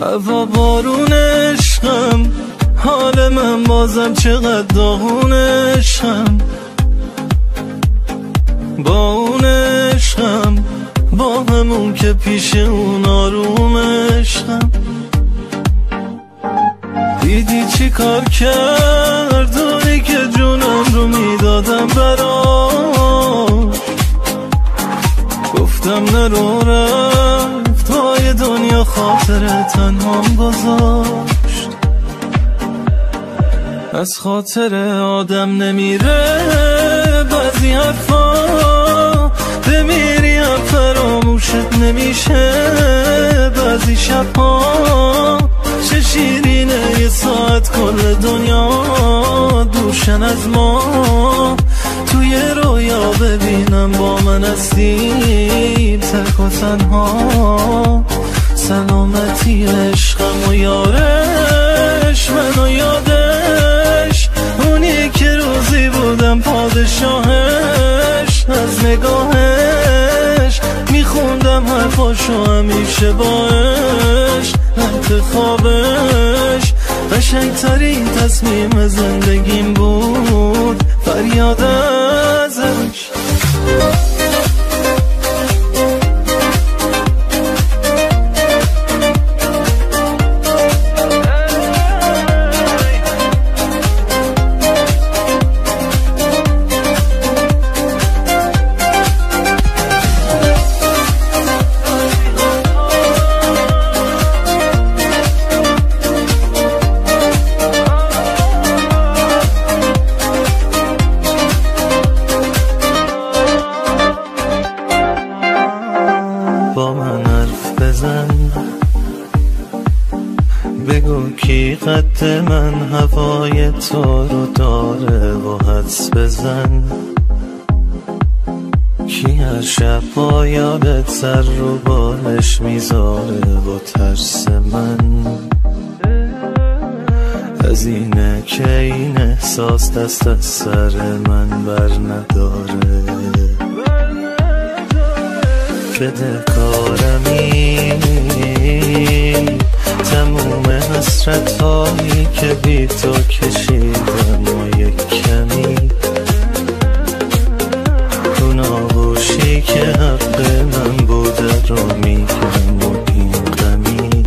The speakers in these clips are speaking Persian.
هوا بارون عشقم، حال من بازم چقدر داغون عشقم. با اون عشقم، با همون که پیش اون آروم عشقم. دیدی چی کار کرد اونی که جونم رو میدادم براش. گفتم نرو رفت پای دنیا خاطر تنهام گذاشت. از خاطر آدم نمیره بعضی حرفا، بمیری فراموشت نمیشه بعضی شبها. چه شیرینه یه ساعت کل دنیا دوشن از ما. توی رویا ببینم با من هستی تک و تنها. سلامتی عشقم و یارش منو یادش، اونی که روزی بودم پادشاهش. از نگاهش میخوندم حرفاشو همیشه باش. انتخابش قشنگترین تصمیم زندگیم بود، فریاد ازش. با من حرف بزن، بگو کی قد من هوای تو رو داره و حدس بزن. کی هر شب با یادت سر رو بالش میذاره و ترس من. از اینه که این احساس دست از سر من بر نداره. بده کارمی تموم حسرت هایی که بی تو کشیدم و یک کمی اون آغوشی که حق من بوده رو میگم و این غمی.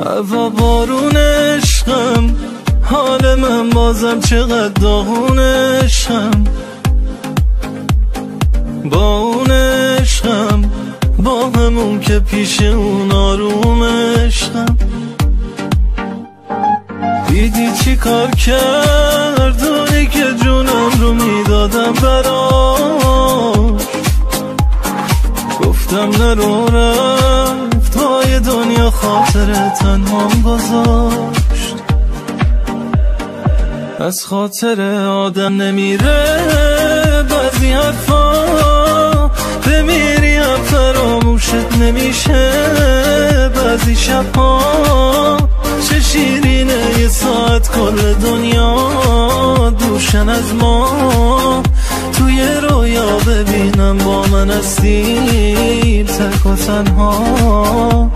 هوا بارون عشقم، حال من بازم چقدر داغون عشقم. با اون عشقم، با همون که پیش اون آروم عشقم. دیدی چی کار کرد اونی که جونم رو میدادم براش. گفتم نرو رفت پای دنیا خاطر تنهام گذاشت. از خاطر آدم نمیره بعضی حرفا، بمیری فراموشت نمیشه بعضی شبها. چه شیرینه یه ساعت کل دنیا دوشن از ما. توی رویا ببینم با من هستی تک و تنها.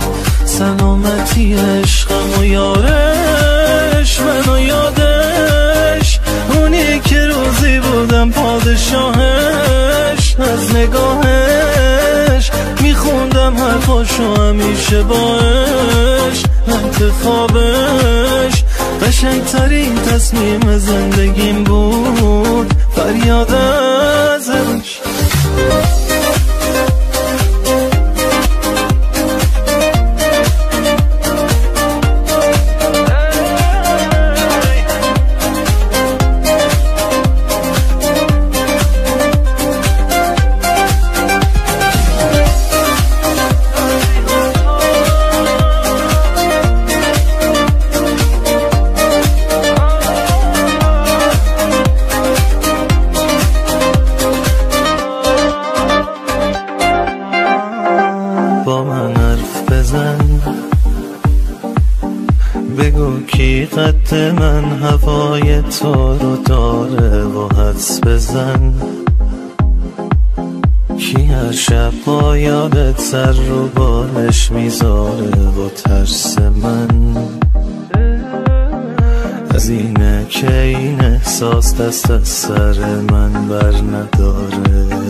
سلامتی عشقم و یارش منو یادش، اونی که روزی بودم پادشاهش. از نگاهش میخوندم حرفاشو همیشه باش. انتخابش قشنگترین تصمیم زندگیم بود، فریاد ازش. با من حرف بزن، بگو کی قد من هوای تو رو داره و حدس بزن. یکی هر شب با یادت سر رو بالش میذاره و ترس من از اینه که این احساس دست از سر من بر نداره.